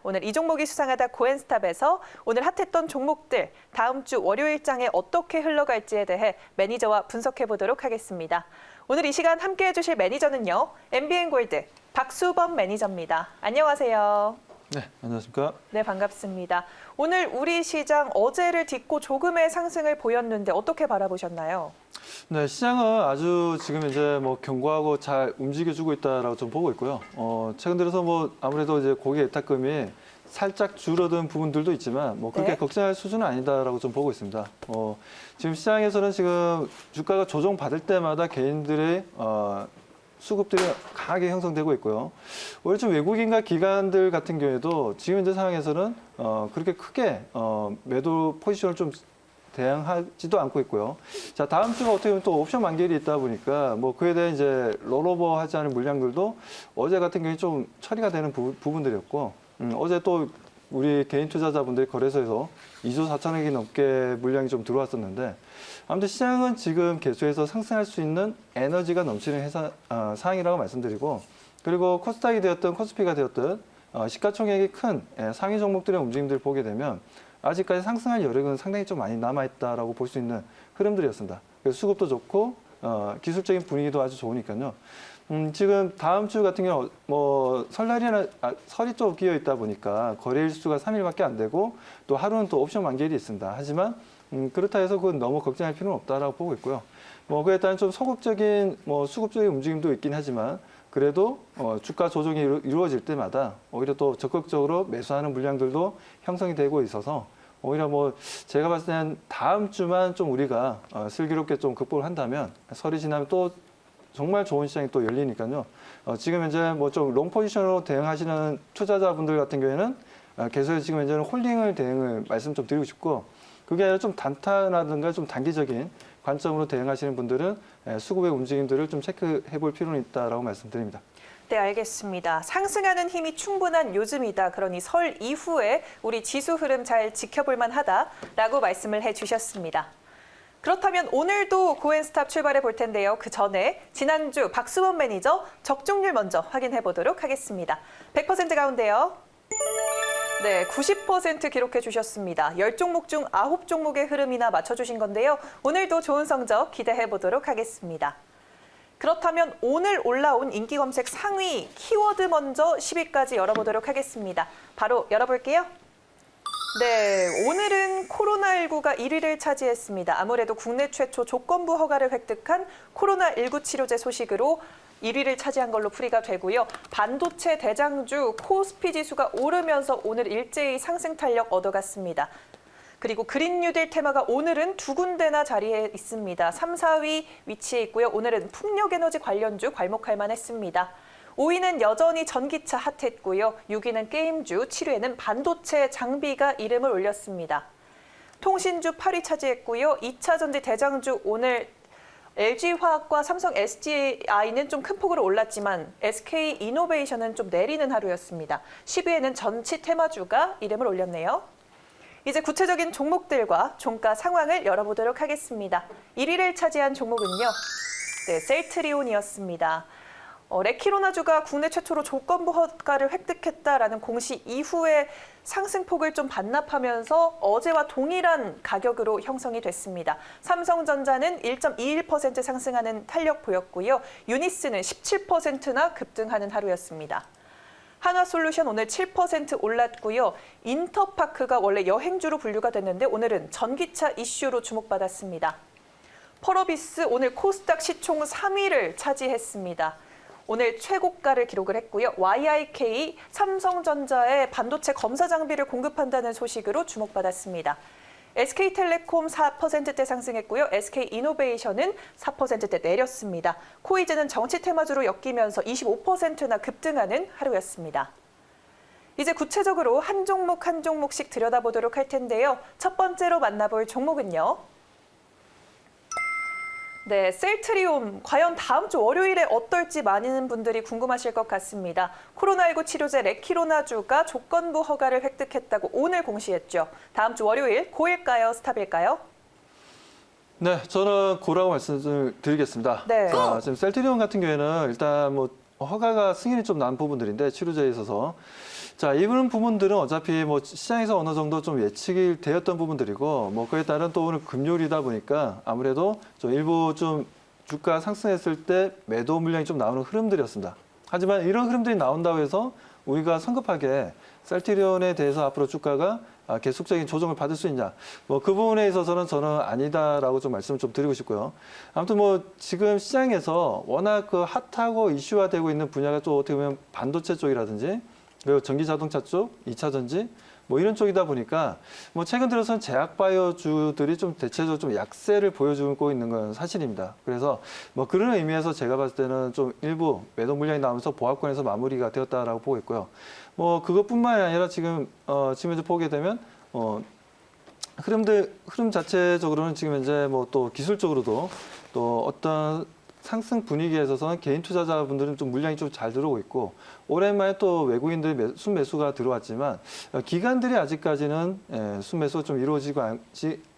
오늘 이 종목이 수상하다 코엔스탑에서 오늘 핫했던 종목들 다음 주 월요일장에 어떻게 흘러갈지에 대해 매니저와 분석해 보도록 하겠습니다. 오늘 이 시간 함께해 주실 매니저는요. MBN골드 박수범 매니저입니다. 안녕하세요. 네, 안녕하십니까? 네, 반갑습니다. 오늘 우리 시장 어제를 딛고 조금의 상승을 보였는데 어떻게 바라보셨나요? 네, 시장은 아주 지금 이제 뭐 견고하고 잘 움직여주고 있다라고 좀 보고 있고요. 최근 들어서 뭐 아무래도 이제 고객 예탁금이 살짝 줄어든 부분들도 있지만 뭐 그렇게 네. 걱정할 수준은 아니다라고 좀 보고 있습니다. 지금 시장에서는 지금 주가가 조정받을 때마다 개인들의 수급들이 강하게 형성되고 있고요. 오히려 좀 외국인과 기관들 같은 경우에도 지금 현재 상황에서는 그렇게 크게 매도 포지션을 좀 대응하지도 않고 있고요. 자, 다음 주가 어떻게 보면 또 옵션 만기일이 있다 보니까 뭐 그에 대해 이제 롤오버 하지 않은 물량들도 어제 같은 경우에 좀 처리가 되는 부분들이었고, 어제 또 우리 개인 투자자분들이 거래소에서 2조 4천억이 넘게 물량이 좀 들어왔었는데, 아무튼 시장은 지금 계속해서 상승할 수 있는 에너지가 넘치는 상황이라고 말씀드리고, 그리고 코스닥이 되었든 코스피가 되었든 시가총액이 큰 상위 종목들의 움직임들을 보게 되면 아직까지 상승할 여력은 상당히 좀 많이 남아있다라고 볼 수 있는 흐름들이었습니다. 그래서 수급도 좋고 기술적인 분위기도 아주 좋으니까요. 지금 다음 주 같은 경우 뭐 설날이나 설이 좀 끼어 있다 보니까 거래 일수가 3일밖에 안 되고 또 하루는 또 옵션 만기일이 있습니다. 하지만 그렇다 해서 그건 너무 걱정할 필요는 없다라고 보고 있고요. 뭐 그에 따른 좀 소극적인 뭐 수급적인 움직임도 있긴 하지만 그래도 주가 조정이 이루어질 때마다 오히려 또 적극적으로 매수하는 물량들도 형성이 되고 있어서 오히려 뭐 제가 봤을 때는 다음 주만 좀 우리가 슬기롭게 좀 극복을 한다면 설이 지나면 또 정말 좋은 시장이 또 열리니까요. 지금 현재 뭐 좀 롱 포지션으로 대응하시는 투자자분들 같은 경우에는 계속 지금 현재는 홀딩을 대응을 말씀 좀 드리고 싶고, 그게 아니라 좀 단타라든가 좀 단기적인 관점으로 대응하시는 분들은 수급의 움직임들을 좀 체크해 볼 필요는 있다라고 말씀드립니다. 네, 알겠습니다. 상승하는 힘이 충분한 요즘이다. 그러니 설 이후에 우리 지수 흐름 잘 지켜볼 만하다라고 말씀을 해주셨습니다. 그렇다면 오늘도 코엔스탑 출발해 볼 텐데요. 그 전에 지난주 박수범 매니저 적중률 먼저 확인해 보도록 하겠습니다. 100% 가운데요. 네, 90% 기록해 주셨습니다. 10종목 중 9종목의 흐름이나 맞춰주신 건데요. 오늘도 좋은 성적 기대해 보도록 하겠습니다. 그렇다면 오늘 올라온 인기 검색 상위 키워드 먼저 10위까지 열어보도록 하겠습니다. 바로 열어볼게요. 네, 오늘은 코로나19가 1위를 차지했습니다. 아무래도 국내 최초 조건부 허가를 획득한 코로나19 치료제 소식으로 1위를 차지한 걸로 풀이가 되고요. 반도체 대장주 코스피 지수가 오르면서 오늘 일제히 상승 탄력 얻어갔습니다. 그리고 그린 뉴딜 테마가 오늘은 두 군데나 자리에 있습니다. 3, 4위 위치해 있고요. 오늘은 풍력에너지 관련주 괄목할 만했습니다. 5위는 여전히 전기차 핫했고요. 6위는 게임주, 7위에는 반도체 장비가 이름을 올렸습니다. 통신주 8위 차지했고요. 2차 전지 대장주 오늘 LG화학과 삼성 SDI는 좀 큰 폭으로 올랐지만 SK이노베이션은 좀 내리는 하루였습니다. 10위에는 전치 테마주가 이름을 올렸네요. 이제 구체적인 종목들과 종가 상황을 열어보도록 하겠습니다. 1위를 차지한 종목은요. 네, 셀트리온이었습니다. 레키로나주가 국내 최초로 조건부 허가를 획득했다라는 공시 이후에 상승폭을 좀 반납하면서 어제와 동일한 가격으로 형성이 됐습니다. 삼성전자는 1.21% 상승하는 탄력 보였고요. 유니스는 17%나 급등하는 하루였습니다. 한화솔루션 오늘 7% 올랐고요. 인터파크가 원래 여행주로 분류가 됐는데 오늘은 전기차 이슈로 주목받았습니다. 펄어비스 오늘 코스닥 시총 3위를 차지했습니다. 오늘 최고가를 기록을 했고요. YIK 삼성전자에 반도체 검사 장비를 공급한다는 소식으로 주목받았습니다. SK텔레콤 4%대 상승했고요. SK이노베이션은 4%대 내렸습니다. 코이즈는 정치 테마주로 엮이면서 25%나 급등하는 하루였습니다. 이제 구체적으로 한 종목 한 종목씩 들여다보도록 할 텐데요. 첫 번째로 만나볼 종목은요. 네, 셀트리온 과연 다음 주 월요일에 어떨지 많은 분들이 궁금하실 것 같습니다. 코로나19 치료제 레키로나주가 조건부 허가를 획득했다고 오늘 공시했죠. 다음 주 월요일 고일까요, 스탑일까요? 네, 저는 고라고 말씀을 드리겠습니다. 네. 지금 셀트리온 같은 경우에는 일단 뭐 허가가 승인이 좀 난 부분들인데 치료제에 있어서 자, 이런 부분들은 어차피 뭐 시장에서 어느 정도 좀 예측이 되었던 부분들이고, 뭐 그에 따른 또 오늘 금요일이다 보니까 아무래도 좀 일부 좀 주가 상승했을 때 매도 물량이 좀 나오는 흐름들이었습니다. 하지만 이런 흐름들이 나온다고 해서 우리가 성급하게 셀트리온에 대해서 앞으로 주가가 계속적인 조정을 받을 수 있냐. 뭐 그 부분에 있어서는 저는 아니다라고 좀 말씀을 좀 드리고 싶고요. 아무튼 뭐 지금 시장에서 워낙 그 핫하고 이슈화되고 있는 분야가 또 어떻게 보면 반도체 쪽이라든지 그리고 전기 자동차 쪽, 2차 전지 뭐 이런 쪽이다 보니까 뭐 최근 들어서는 제약바이오주들이 좀 대체적으로 좀 약세를 보여주고 있는 건 사실입니다. 그래서 뭐 그런 의미에서 제가 봤을 때는 좀 일부 매도 물량이 나오면서 보합권에서 마무리가 되었다라고 보고 있고요. 뭐 그것뿐만이 아니라 지금 지금 현재 보게 되면 흐름 자체적으로는 지금 현재 뭐 또 기술적으로도 또 어떤 상승 분위기에 있어서는 개인 투자자분들은 좀 물량이 좀 잘 들어오고 있고 오랜만에 또 외국인들의 순매수가 들어왔지만 기관들이 아직까지는 순매수가 좀 이루어지지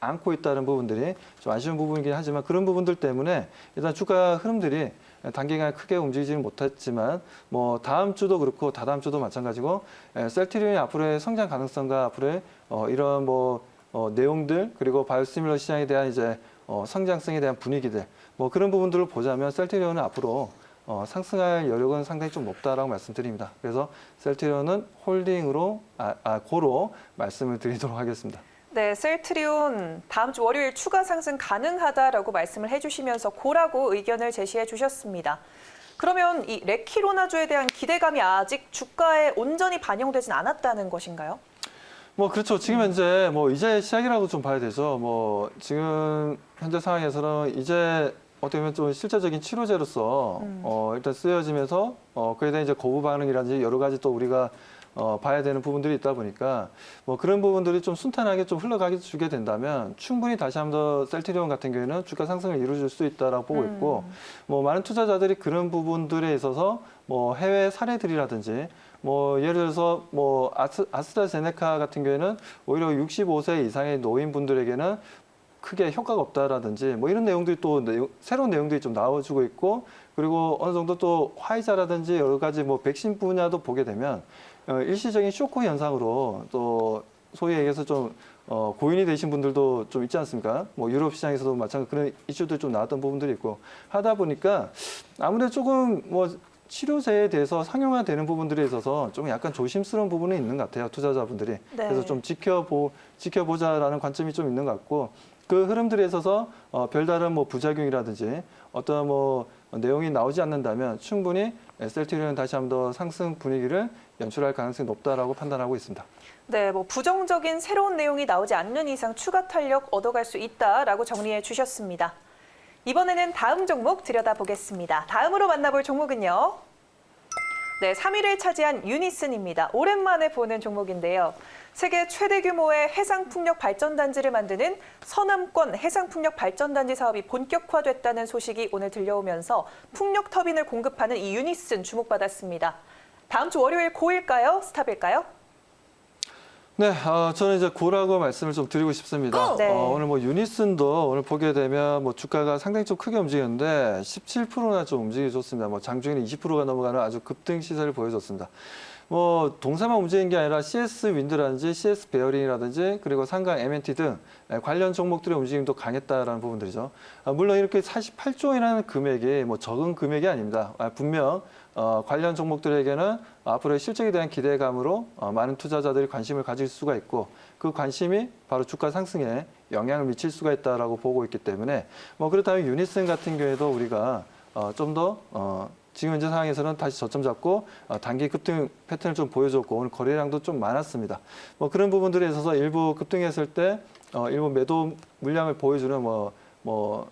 않고 있다는 부분들이 좀 아쉬운 부분이긴 하지만 그런 부분들 때문에 일단 주가 흐름들이 단기간에 크게 움직이지는 못했지만 뭐 다음 주도 그렇고 다다음 주도 마찬가지고 셀트리온이 앞으로의 성장 가능성과 앞으로의 이런 뭐 내용들 그리고 바이오시밀러 시장에 대한 이제 성장성에 대한 분위기들 뭐 그런 부분들을 보자면 셀트리온은 앞으로 상승할 여력은 상당히 좀 높다라고 말씀드립니다. 그래서 셀트리온은 홀딩으로 고로 말씀을 드리도록 하겠습니다. 네, 셀트리온 다음 주 월요일 추가 상승 가능하다라고 말씀을 해주시면서 고라고 의견을 제시해 주셨습니다. 그러면 이 레키로나주에 대한 기대감이 아직 주가에 온전히 반영되진 않았다는 것인가요? 뭐 그렇죠. 지금 현재 뭐 이제 시작이라고 좀 봐야 되죠. 뭐 지금 현재 상황에서는 이제 어떻게 보면 좀 실제적인 치료제로서 일단 쓰여지면서 그에 대한 이제 거부 반응이라든지 여러 가지 또 우리가 봐야 되는 부분들이 있다 보니까 뭐 그런 부분들이 좀 순탄하게 좀 흘러가게 주게 된다면 충분히 다시 한 번 더 셀트리온 같은 경우에는 주가 상승을 이루어줄 수 있다라고 보고 있고 뭐 많은 투자자들이 그런 부분들에 있어서 뭐 해외 사례들이라든지 뭐 예를 들어서 뭐 아스트라제네카 같은 경우에는 오히려 65세 이상의 노인분들에게는 크게 효과가 없다라든지 뭐 이런 내용들이 또 새로운 내용들이 좀 나와주고 있고 그리고 어느 정도 또 화이자라든지 여러 가지 뭐 백신 분야도 보게 되면 일시적인 쇼크 현상으로 또 소위 얘기해서 좀 고인이 되신 분들도 좀 있지 않습니까? 뭐 유럽 시장에서도 마찬가지 그런 이슈들 좀 나왔던 부분들이 있고 하다 보니까 아무래도 조금 뭐 치료제에 대해서 상용화되는 부분들에 있어서 좀 약간 조심스러운 부분이 있는 것 같아요. 투자자분들이. 네. 그래서 좀 지켜보자라는 관점이 좀 있는 것 같고 그 흐름들에 있어서 별다른 뭐 부작용이라든지 어떤 뭐 내용이 나오지 않는다면 충분히 셀트리온은 다시 한 번 더 상승 분위기를 연출할 가능성이 높다라고 판단하고 있습니다. 네, 뭐 부정적인 새로운 내용이 나오지 않는 이상 추가 탄력 얻어갈 수 있다라고 정리해 주셨습니다. 이번에는 다음 종목 들여다보겠습니다. 다음으로 만나볼 종목은요. 네, 3위를 차지한 유니슨입니다. 오랜만에 보는 종목인데요. 세계 최대 규모의 해상풍력 발전단지를 만드는 서남권 해상풍력 발전단지 사업이 본격화됐다는 소식이 오늘 들려오면서 풍력 터빈을 공급하는 이 유니슨 주목받았습니다. 다음 주 월요일 고일까요? 스탑일까요? 네, 저는 이제 고라고 말씀을 좀 드리고 싶습니다. 네. 오늘 뭐 유니슨도 오늘 보게 되면 뭐 주가가 상당히 좀 크게 움직였는데 17%나 좀 움직여줬습니다. 뭐 장중에는 20%가 넘어가는 아주 급등 시세를 보여줬습니다. 뭐 동사만 움직인 게 아니라 CS 윈드라든지 CS 베어링이라든지 그리고 상강 M&T 등 관련 종목들의 움직임도 강했다라는 부분들이죠. 물론 이렇게 48조이라는 금액이 뭐 적은 금액이 아닙니다. 분명 관련 종목들에게는 앞으로의 실적에 대한 기대감으로 많은 투자자들이 관심을 가질 수가 있고 그 관심이 바로 주가 상승에 영향을 미칠 수가 있다라고 보고 있기 때문에 뭐 그렇다면 유니슨 같은 경우에도 우리가 좀 더 지금 현재 상황에서는 다시 저점 잡고 단기 급등 패턴을 좀 보여줬고 오늘 거래량도 좀 많았습니다. 뭐 그런 부분들에 있어서 일부 급등했을 때 일부 매도 물량을 보여주는 뭐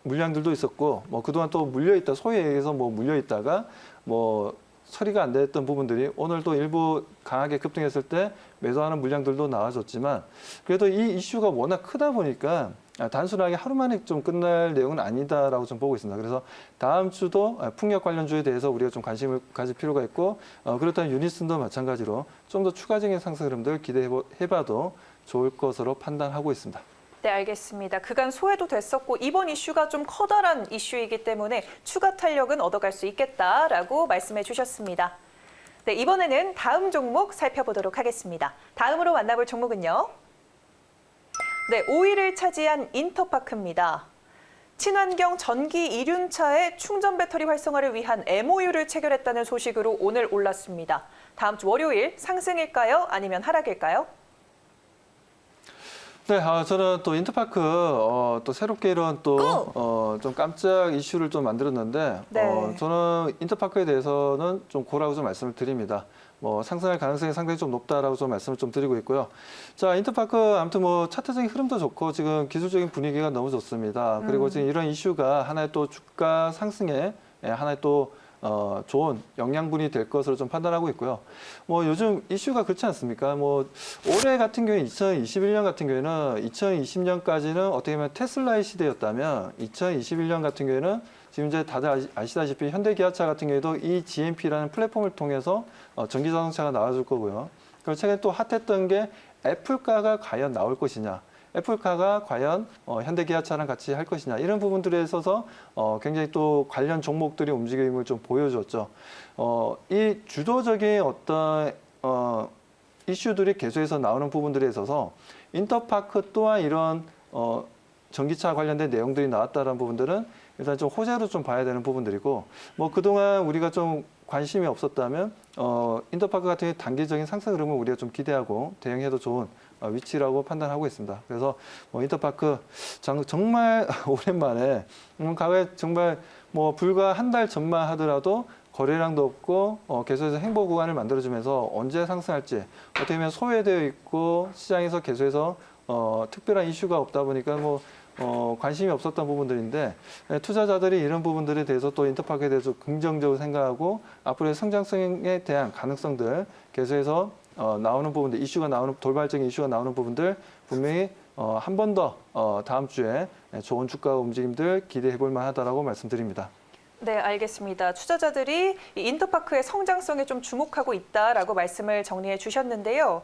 물량들도 있었고 뭐 그동안 또 물려있다 소위에 의해서 뭐 물려있다가 뭐 처리가 안 됐던 부분들이 오늘도 일부 강하게 급등했을 때 매도하는 물량들도 나와줬지만 그래도 이 이슈가 워낙 크다 보니까 단순하게 하루 만에 좀 끝날 내용은 아니다라고 좀 보고 있습니다. 그래서 다음 주도 풍력 관련주에 대해서 우리가 좀 관심을 가질 필요가 있고 그렇다면 유니슨도 마찬가지로 좀 더 추가적인 상승 흐름들 기대해봐도 좋을 것으로 판단하고 있습니다. 네, 알겠습니다. 그간 소외도 됐었고 이번 이슈가 좀 커다란 이슈이기 때문에 추가 탄력은 얻어갈 수 있겠다라고 말씀해 주셨습니다. 네, 이번에는 다음 종목 살펴보도록 하겠습니다. 다음으로 만나볼 종목은요. 네, 5위를 차지한 인터파크입니다. 친환경 전기 이륜차의 충전 배터리 활성화를 위한 MOU를 체결했다는 소식으로 오늘 올랐습니다. 다음 주 월요일 상승일까요? 아니면 하락일까요? 네, 저는 또 인터파크 또 새롭게 이런 또 좀 깜짝 이슈를 좀 만들었는데 네. 저는 인터파크에 대해서는 좀 고라고 좀 말씀을 드립니다. 뭐 상승할 가능성이 상당히 좀 높다라고 좀 말씀을 좀 드리고 있고요. 자, 인터파크 아무튼 뭐 차트적인 흐름도 좋고 지금 기술적인 분위기가 너무 좋습니다. 그리고 지금 이런 이슈가 하나의 또 주가 상승에 하나의 또 좋은 영양분이 될 것으로 좀 판단하고 있고요. 뭐 요즘 이슈가 그렇지 않습니까? 뭐 올해 같은 경우에 2021년 같은 경우에는 2020년까지는 어떻게 보면 테슬라의 시대였다면 2021년 같은 경우에는 지금 이제 다들 아시다시피 현대기아차 같은 경우에도 이 GMP라는 플랫폼을 통해서 전기자동차가 나와줄 거고요. 그리고 최근에 또 핫했던 게 애플카가 과연 나올 것이냐. 애플카가 과연 현대기아차랑 같이 할 것이냐 이런 부분들에 있어서 굉장히 또 관련 종목들이 움직임을 좀 보여줬죠. 이 주도적인 어떤 이슈들이 계속해서 나오는 부분들에 있어서 인터파크 또한 이런 전기차 관련된 내용들이 나왔다는 부분들은 일단 좀 호재로 좀 봐야 되는 부분들이고 뭐 그동안 우리가 좀 관심이 없었다면 인터파크 같은 경우 단기적인 상승 흐름을 우리가 좀 기대하고 대응해도 좋은 위치라고 판단하고 있습니다. 그래서 뭐 인터파크 정말 오랜만에 과거에 정말 뭐 불과 한 달 전만 하더라도 거래량도 없고 계속해서 행보 구간을 만들어주면서 언제 상승할지 어떻게 보면 소외되어 있고 시장에서 계속해서 특별한 이슈가 없다 보니까 뭐 관심이 없었던 부분들인데 투자자들이 이런 부분들에 대해서 또 인터파크에 대해서 긍정적으로 생각하고 앞으로의 성장성에 대한 가능성들 계속해서 나오는 부분들 이슈가 나오는 돌발적인 이슈가 나오는 부분들 분명히 한 번 더 다음 주에 좋은 주가 움직임들 기대해 볼 만하다라고 말씀드립니다. 네, 알겠습니다. 투자자들이 이 인터파크의 성장성에 좀 주목하고 있다라고 말씀을 정리해 주셨는데요.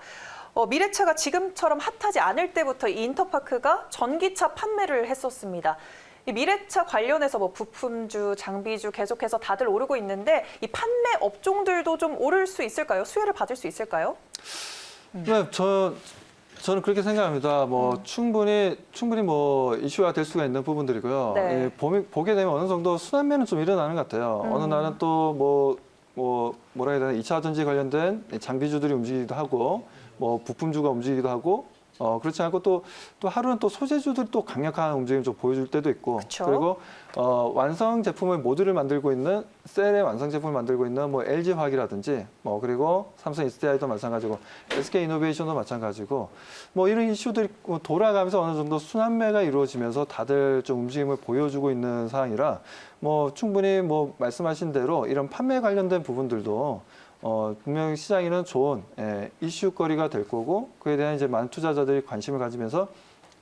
미래차가 지금처럼 핫하지 않을 때부터 이 인터파크가 전기차 판매를 했었습니다. 이 미래차 관련해서 뭐 부품주, 장비주 계속해서 다들 오르고 있는데 이 판매 업종들도 좀 오를 수 있을까요? 수혜를 받을 수 있을까요? 네, 저는 그렇게 생각합니다. 뭐 충분히 뭐 이슈가 될 수가 있는 부분들이고요. 네. 보게 되면 어느 정도 순환매는 좀 일어나는 것 같아요. 어느 날은 또 뭐라 해야 되나 2차 전지 관련된 장비주들이 움직이기도 하고 뭐 부품주가 움직이기도 하고 그렇지 않고 또 하루는 또 소재주들이 또 강력한 움직임 좀 보여줄 때도 있고 그쵸. 그리고 완성 제품을 모듈을 만들고 있는 셀의 완성 제품을 만들고 있는 뭐 LG 화학이라든지 뭐 그리고 삼성 SDI도 마찬가지고 SK 이노베이션도 마찬가지고 뭐 이런 이슈들이 돌아가면서 어느 정도 순환매가 이루어지면서 다들 좀 움직임을 보여주고 있는 상황이라 뭐 충분히 뭐 말씀하신 대로 이런 판매 관련된 부분들도 분명히 시장에는 좋은 이슈거리가 될 거고 그에 대한 이제 많은 투자자들이 관심을 가지면서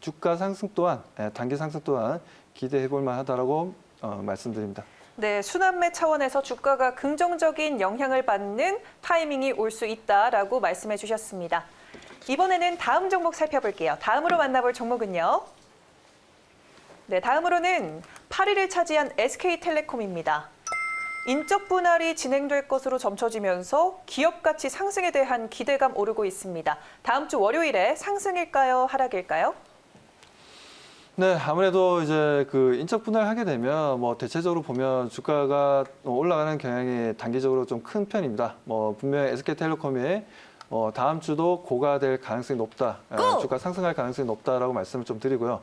주가 상승 또한 단기 상승 또한 기대해 볼 만하다라고 말씀드립니다. 네, 순환매 차원에서 주가가 긍정적인 영향을 받는 타이밍이 올 수 있다라고 말씀해 주셨습니다. 이번에는 다음 종목 살펴볼게요. 다음으로 만나볼 종목은요. 네, 다음으로는 8위를 차지한 SK텔레콤입니다. 인적 분할이 진행될 것으로 점쳐지면서 기업 가치 상승에 대한 기대감 오르고 있습니다. 다음 주 월요일에 상승일까요? 하락일까요? 네, 아무래도 이제 그 인적 분할을 하게 되면 뭐 대체적으로 보면 주가가 올라가는 경향이 단기적으로 좀 큰 편입니다. 뭐 분명히 SK텔레콤이 다음 주도 고가될 가능성이 높다, 주가 상승할 가능성이 높다라고 말씀을 좀 드리고요.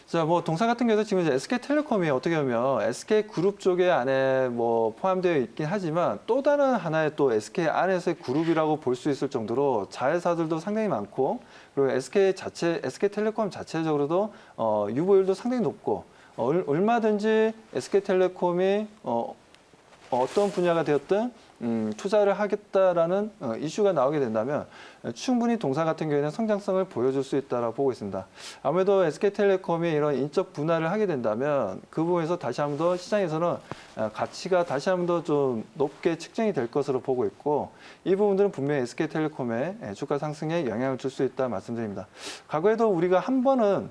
자, 뭐 동사 같은 경우도 지금 이제 SK텔레콤이 어떻게 보면 SK그룹 쪽에 안에 뭐 포함되어 있긴 하지만 또 다른 하나의 또 SK 안에서의 그룹이라고 볼 수 있을 정도로 자회사들도 상당히 많고 그리고 SK텔레콤 자체적으로도 유보율도 상당히 높고 얼마든지 SK텔레콤이 어떤 분야가 되었든 투자를 하겠다라는 이슈가 나오게 된다면 충분히 동사 같은 경우에는 성장성을 보여줄 수 있다고 보고 있습니다. 아무래도 SK텔레콤이 이런 인적 분할을 하게 된다면 그 부분에서 다시 한 번 더 시장에서는 가치가 다시 한 번 더 좀 높게 측정이 될 것으로 보고 있고 이 부분들은 분명히 SK텔레콤의 주가 상승에 영향을 줄 수 있다 말씀드립니다. 과거에도 우리가 한 번은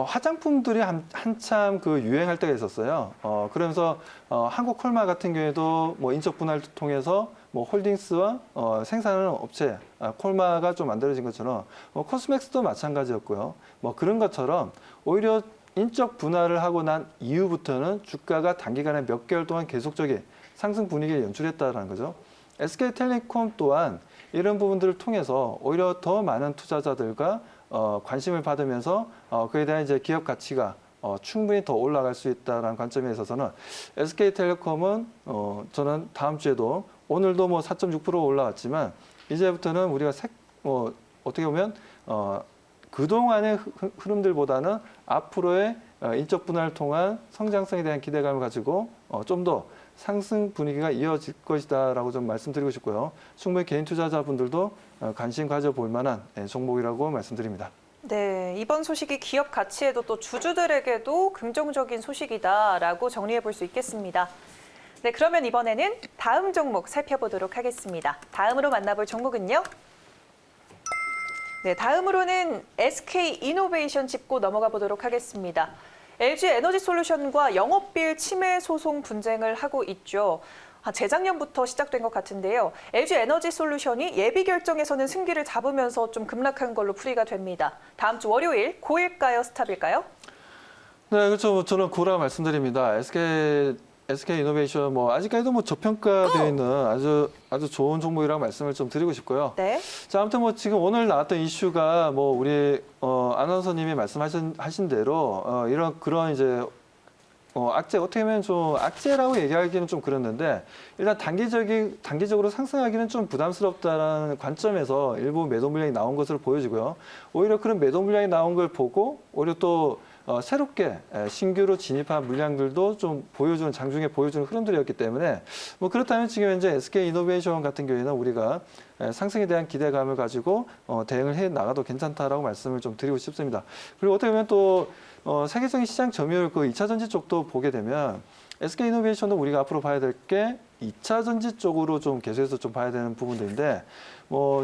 화장품들이 한참 그 유행할 때가 있었어요. 그러면서 한국 콜마 같은 경우에도 뭐 인적 분할을 통해서 뭐 홀딩스와 생산하는 업체 콜마가 좀 만들어진 것처럼 코스맥스도 마찬가지였고요. 뭐 그런 것처럼 오히려 인적 분할을 하고 난 이후부터는 주가가 단기간에 몇 개월 동안 계속적인 상승 분위기를 연출했다는 거죠. SK텔레콤 또한 이런 부분들을 통해서 오히려 더 많은 투자자들과 관심을 받으면서 그에 대한 이제 기업 가치가 충분히 더 올라갈 수 있다는 관점에 있어서는 SK텔레콤은 저는 다음 주에도 오늘도 뭐 4.6% 올라왔지만 이제부터는 우리가 어떻게 보면 그동안의 흐름들보다는 앞으로의 인적 분할을 통한 성장성에 대한 기대감을 가지고 좀 더 상승 분위기가 이어질 것이다라고 좀 말씀드리고 싶고요. 충분히 개인 투자자분들도 관심 가져볼 만한 종목이라고 말씀드립니다. 네, 이번 소식이 기업 가치에도 또 주주들에게도 긍정적인 소식이다라고 정리해 볼 수 있겠습니다. 네, 그러면 이번에는 다음 종목 살펴보도록 하겠습니다. 다음으로 만나볼 종목은요. 네, 다음으로는 SK이노베이션 짚고 넘어가 보도록 하겠습니다. LG에너지솔루션과 영업비율 침해 소송 분쟁을 하고 있죠. 재작년부터 시작된 것 같은데요. LG에너지솔루션이 예비 결정에서는 승기를 잡으면서 좀 급락한 걸로 풀이가 됩니다. 다음 주 월요일 고일까요, 스탑일까요? 네, 그렇죠. 저는 고라 말씀드립니다. SK이노베이션 아직까지도 저평가되어 있는 아주 좋은 종목이라고 말씀을 좀 드리고 싶고요. 네. 자, 아무튼 지금 오늘 나왔던 이슈가 우리 아나운서님이 말씀하신 대로 그런 이제 악재 어떻게 보면 좀 악재라고 얘기하기는 좀 그랬는데 일단 단기적으로 상승하기는 좀 부담스럽다라는 관점에서 일부 매도 물량이 나온 것으로 보여지고요. 오히려 그런 매도 물량이 나온 걸 보고 오히려 또 새롭게 신규로 진입한 물량들도 좀 장중에 보여주는 흐름들이었기 때문에 그렇다면 지금 현재 SK이노베이션 같은 경우에는 우리가 상승에 대한 기대감을 가지고 대응을 해 나가도 괜찮다라고 말씀을 좀 드리고 싶습니다. 그리고 어떻게 보면 또 세계적인 시장 점유율 그 2차 전지 쪽도 보게 되면 SK이노베이션도 우리가 앞으로 봐야 될 게 2차 전지 쪽으로 좀 계속해서 좀 봐야 되는 부분들인데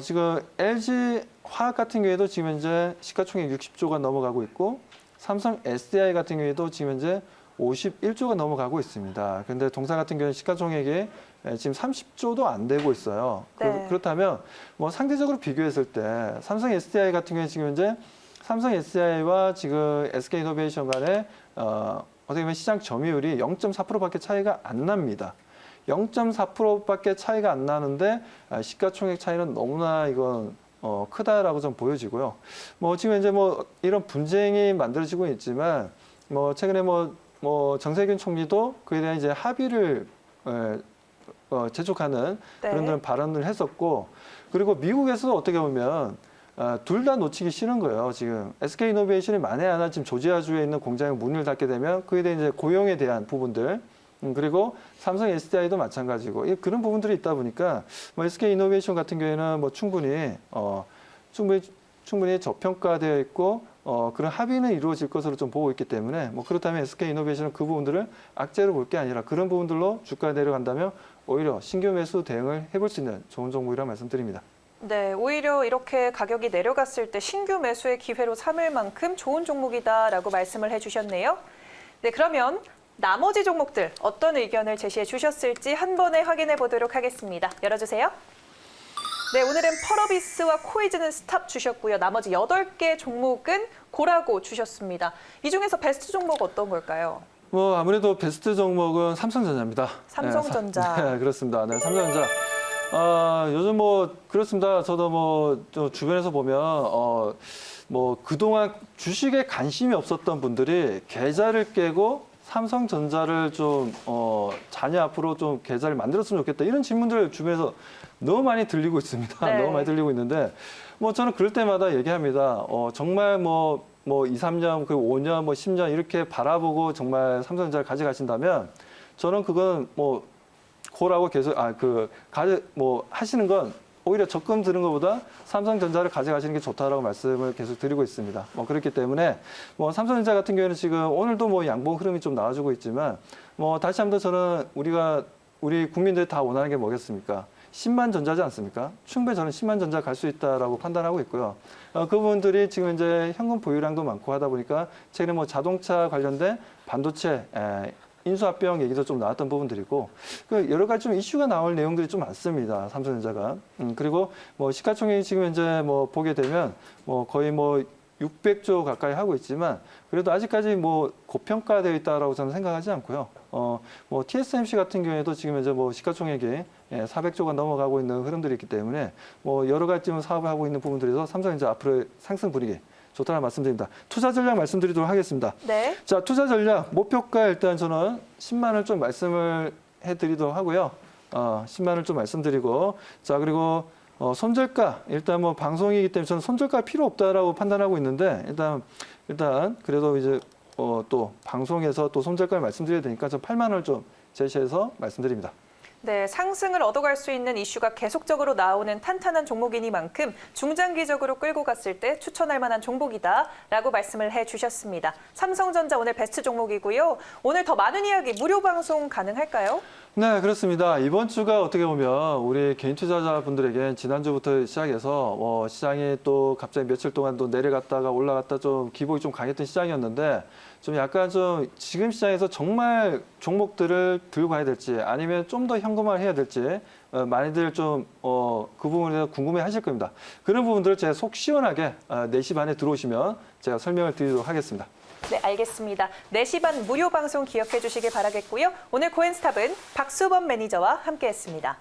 지금 LG 화학 같은 경우에도 지금 현재 시가총액 60조가 넘어가고 있고 삼성 SDI 같은 경우에도 지금 현재 51조가 넘어가고 있습니다. 그런데 동사 같은 경우는 시가총액이 지금 30조도 안 되고 있어요. 네. 그렇다면 상대적으로 비교했을 때 삼성 SDI 같은 경우에 지금 현재 삼성 SDI와 지금 SK이노베이션 간의 어떻게 보면 시장 점유율이 0.4%밖에 차이가 안 납니다. 0.4%밖에 차이가 안 나는데 시가총액 차이는 너무나 이건 크다라고 좀 보여지고요. 지금 현재 이런 분쟁이 만들어지고 있지만 최근에 정세균 총리도 그에 대한 이제 합의를 재촉하는 네. 그런 발언을 했었고 그리고 미국에서도 어떻게 보면 둘 다 놓치기 싫은 거예요. 지금 SK이노베이션이 만에 하나 지금 조지아주에 있는 공장에 문을 닫게 되면 그에 대한 이제 고용에 대한 부분들 그리고 삼성 SDI도 마찬가지고 그런 부분들이 있다 보니까 SK이노베이션 같은 경우에는 충분히 저평가되어 있고 그런 합의는 이루어질 것으로 좀 보고 있기 때문에 그렇다면 SK이노베이션은 그 부분들을 악재로 볼 게 아니라 그런 부분들로 주가가 내려간다면 오히려 신규 매수 대응을 해볼 수 있는 좋은 종목이라고 말씀드립니다. 네, 오히려 이렇게 가격이 내려갔을 때 신규 매수의 기회로 삼을 만큼 좋은 종목이다라고 말씀을 해주셨네요. 네, 그러면 나머지 종목들 어떤 의견을 제시해 주셨을지 한 번에 확인해 보도록 하겠습니다. 열어주세요. 네, 오늘은 펄어비스와 코이즈는 스탑 주셨고요. 나머지 8개 종목은 고라고 주셨습니다. 이 중에서 베스트 종목 어떤 걸까요? 아무래도 베스트 종목은 삼성전자입니다. 삼성전자. 네, 그렇습니다. 네, 삼성전자. 요즘 그렇습니다. 저도 주변에서 보면 그동안 주식에 관심이 없었던 분들이 계좌를 깨고 삼성전자를 좀 자녀 앞으로 좀 계좌를 만들었으면 좋겠다 이런 질문들 주변에서 너무 많이 들리고 있습니다. 네. 너무 많이 들리고 있는데 저는 그럴 때마다 얘기합니다. 정말 2, 3년, 그리고 5년, 10년 이렇게 바라보고 정말 삼성전자를 가져가신다면 저는 그건 고라고 계속 하시는 건 오히려 적금 드는 것보다 삼성전자를 가져가시는 게 좋다라고 말씀을 계속 드리고 있습니다. 그렇기 때문에 삼성전자 같은 경우에는 지금 오늘도 양봉 흐름이 좀 나와주고 있지만 다시 한번 저는 우리 국민들이 다 원하는 게 뭐겠습니까? 10만 전자지 않습니까? 충분히 저는 10만 전자 갈 수 있다라고 판단하고 있고요. 그분들이 지금 이제 현금 보유량도 많고 하다 보니까 최근에 자동차 관련된 반도체 인수합병 얘기도 좀 나왔던 부분들이고 그 여러 가지 좀 이슈가 나올 내용들이 좀 많습니다. 삼성전자가. 그리고 뭐 시가총액이 지금 현재 뭐 보게 되면 뭐 거의 뭐 600조 가까이 하고 있지만 그래도 아직까지 뭐 고평가되어 있다라고 저는 생각하지 않고요. 뭐 TSMC 같은 경우에도 지금 현재 뭐 시가총액이 400조가 넘어가고 있는 흐름들이 있기 때문에 뭐 여러 가지 지금 사업을 하고 있는 부분들에서 삼성전자 앞으로의 상승 분위기 좋다는 말씀드립니다. 투자 전략 말씀드리도록 하겠습니다. 네. 자, 투자 전략 목표가 일단 저는 10만 원 좀 말씀을 해드리도록 하고요. 10만 원 좀 말씀드리고 자 그리고 손절가 일단 뭐 방송이기 때문에 저는 손절가 필요 없다라고 판단하고 있는데 일단 그래도 이제 또 방송에서 또 손절가를 말씀드려야 되니까 저 8만 원을 좀 제시해서 말씀드립니다. 네, 상승을 얻어갈 수 있는 이슈가 계속적으로 나오는 탄탄한 종목이니만큼 중장기적으로 끌고 갔을 때 추천할 만한 종목이다라고 말씀을 해주셨습니다. 삼성전자 오늘 베스트 종목이고요. 오늘 더 많은 이야기 무료 방송 가능할까요? 네, 그렇습니다. 이번 주가 어떻게 보면 우리 개인 투자자분들에게 지난주부터 시작해서 시장이 또 갑자기 며칠 동안 또 내려갔다가 올라갔다 좀 기복이 좀 강했던 시장이었는데 좀 약간 좀 지금 시장에서 정말 종목들을 들고 가야 될지 아니면 좀 더 현금화를 해야 될지 많이들 좀 그 부분에 대해서 궁금해 하실 겁니다. 그런 부분들을 제가 속 시원하게 4시 반에 들어오시면 제가 설명을 드리도록 하겠습니다. 네, 알겠습니다. 4시 반 무료 방송 기억해 주시길 바라겠고요. 오늘 고엔스탑은 박수범 매니저와 함께했습니다.